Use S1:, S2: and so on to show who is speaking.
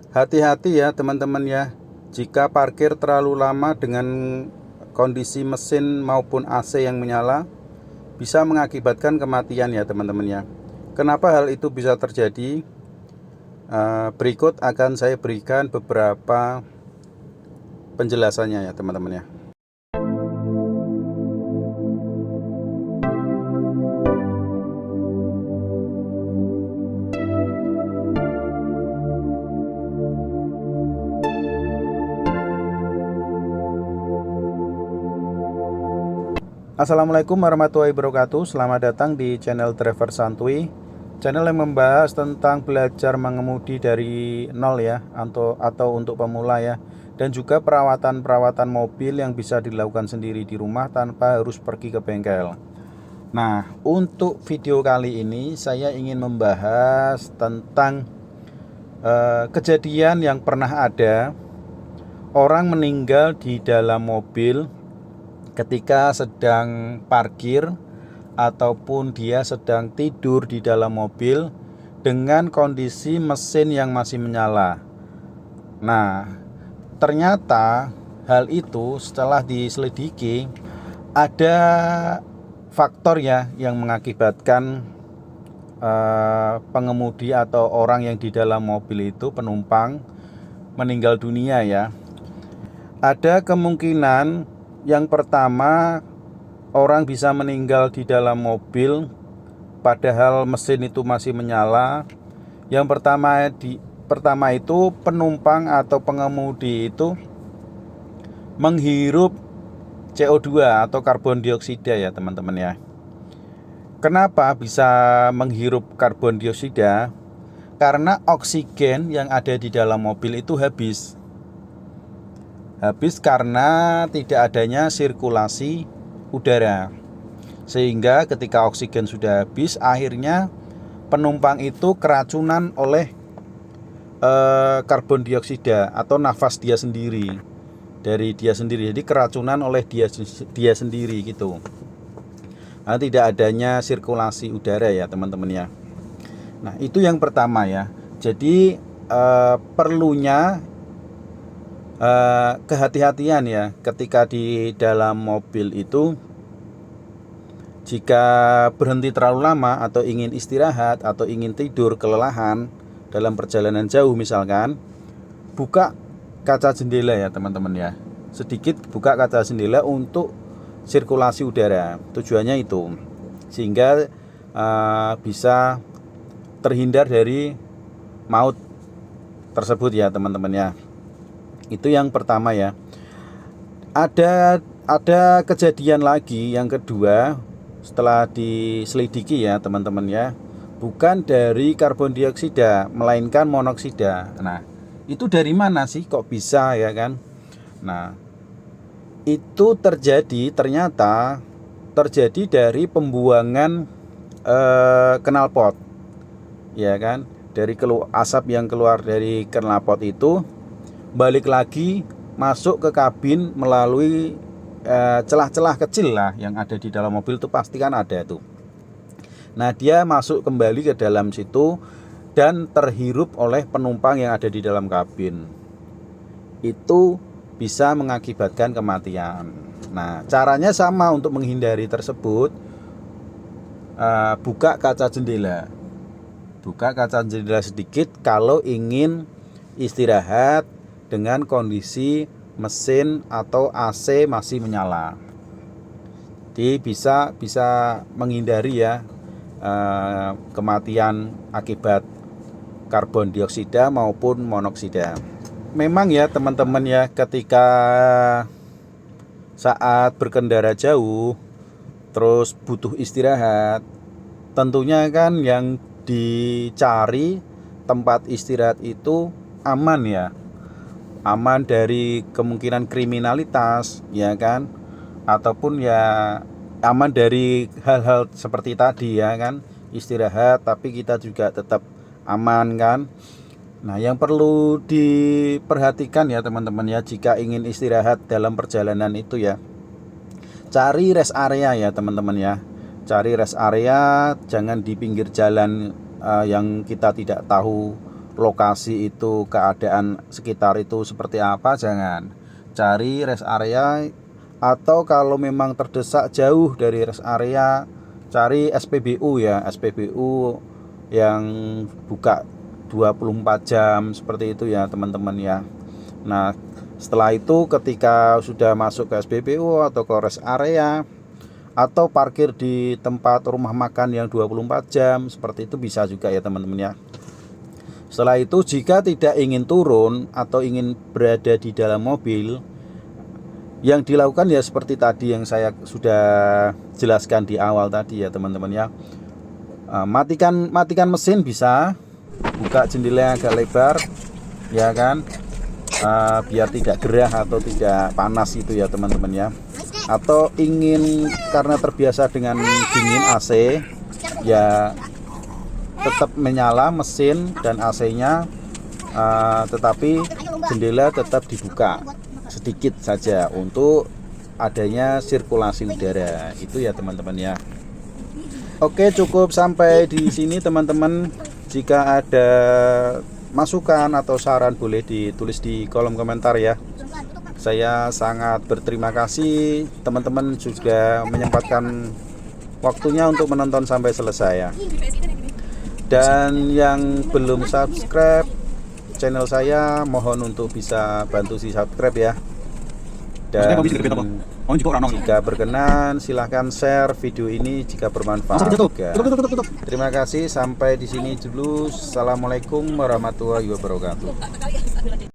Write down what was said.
S1: Hati-hati ya teman-teman ya. Jika parkir terlalu lama dengan kondisi mesin maupun AC yang menyala, bisa mengakibatkan kematian ya teman-teman ya. Kenapa hal itu bisa terjadi? Berikut akan saya berikan beberapa penjelasannya ya teman-teman ya. Assalamualaikum warahmatullahi wabarakatuh. Selamat datang di channel Driver Santuy, channel yang membahas tentang belajar mengemudi dari nol ya, atau untuk pemula ya, dan juga perawatan mobil yang bisa dilakukan sendiri di rumah tanpa harus pergi ke bengkel. Nah, untuk video kali ini saya ingin membahas tentang kejadian yang pernah ada orang meninggal di dalam mobil ketika sedang parkir ataupun dia sedang tidur di dalam mobil dengan kondisi mesin yang masih menyala. Nah, ternyata hal itu setelah diselidiki ada faktor ya yang mengakibatkan pengemudi atau orang yang di dalam mobil itu, penumpang, meninggal dunia ya. Ada kemungkinan yang pertama, orang bisa meninggal di dalam mobil padahal mesin itu masih menyala. Yang pertama itu penumpang atau pengemudi itu menghirup CO2 atau karbon dioksida ya teman-teman ya. Kenapa bisa menghirup karbon dioksida? Karena oksigen yang ada di dalam mobil itu habis karena tidak adanya sirkulasi udara. Sehingga ketika oksigen sudah habis, akhirnya penumpang itu keracunan oleh karbon dioksida atau nafas dia sendiri, dari dia sendiri. Jadi keracunan oleh dia sendiri gitu. Nah, tidak adanya sirkulasi udara ya teman-teman ya. Nah, itu yang pertama ya. Jadi perlunya kehati-hatian ya ketika di dalam mobil itu. Jika berhenti terlalu lama atau ingin istirahat atau ingin tidur kelelahan dalam perjalanan jauh misalkan, buka kaca jendela ya teman-teman ya. Sedikit buka kaca jendela untuk sirkulasi udara. Tujuannya itu sehingga bisa terhindar dari maut tersebut ya teman-teman ya. Itu yang pertama ya. Ada kejadian lagi yang kedua setelah diselidiki ya teman-teman ya. Bukan dari karbon dioksida melainkan monoksida. Nah, itu dari mana sih kok bisa ya kan? Nah, itu ternyata terjadi dari pembuangan knalpot ya kan. Dari asap yang keluar dari knalpot itu balik lagi masuk ke kabin melalui celah-celah kecil lah yang ada di dalam mobil, itu pasti kan ada tuh. Nah, dia masuk kembali ke dalam situ dan terhirup oleh penumpang yang ada di dalam kabin. Itu bisa mengakibatkan kematian. Nah, caranya sama untuk menghindari tersebut. Buka kaca jendela. Buka kaca jendela sedikit kalau ingin istirahat dengan kondisi mesin atau AC masih menyala. Jadi bisa menghindari ya kematian akibat karbon dioksida maupun monoksida. Memang ya teman-teman ya, ketika saat berkendara jauh terus butuh istirahat, tentunya kan yang dicari tempat istirahat itu aman ya. Aman dari kemungkinan kriminalitas ya kan, ataupun ya aman dari hal-hal seperti tadi ya kan, istirahat tapi kita juga tetap aman kan. Nah, yang perlu diperhatikan ya teman-teman ya, jika ingin istirahat dalam perjalanan itu ya, cari rest area ya teman-teman ya. Cari rest area, jangan di pinggir jalan yang kita tidak tahu lokasi itu, keadaan sekitar itu seperti apa, jangan. Cari rest area, atau kalau memang terdesak jauh dari rest area, cari SPBU ya, SPBU yang buka 24 jam seperti itu ya teman-teman ya. Nah, setelah itu ketika sudah masuk ke SPBU atau ke rest area atau parkir di tempat rumah makan yang 24 jam seperti itu bisa juga ya teman-teman ya. Setelah itu jika tidak ingin turun atau ingin berada di dalam mobil, yang dilakukan ya seperti tadi yang saya sudah jelaskan di awal tadi ya teman-teman ya. Matikan mesin bisa, buka jendela agak lebar ya kan, biar tidak gerah atau tidak panas itu ya teman-teman ya. Atau ingin karena terbiasa dengan dingin AC ya, tetap menyala mesin dan AC-nya, tetapi jendela tetap dibuka sedikit saja untuk adanya sirkulasi udara itu ya teman-teman ya. Oke, cukup sampai di sini teman-teman. Jika ada masukan atau saran boleh ditulis di kolom komentar ya. Saya sangat berterima kasih teman-teman juga menyempatkan waktunya untuk menonton sampai selesai ya. Dan yang belum subscribe channel saya, mohon untuk bisa bantu si subscribe ya. Dan jika berkenan silahkan share video ini jika bermanfaat juga. Terima kasih, sampai di sini dulu. Assalamualaikum warahmatullahi wabarakatuh.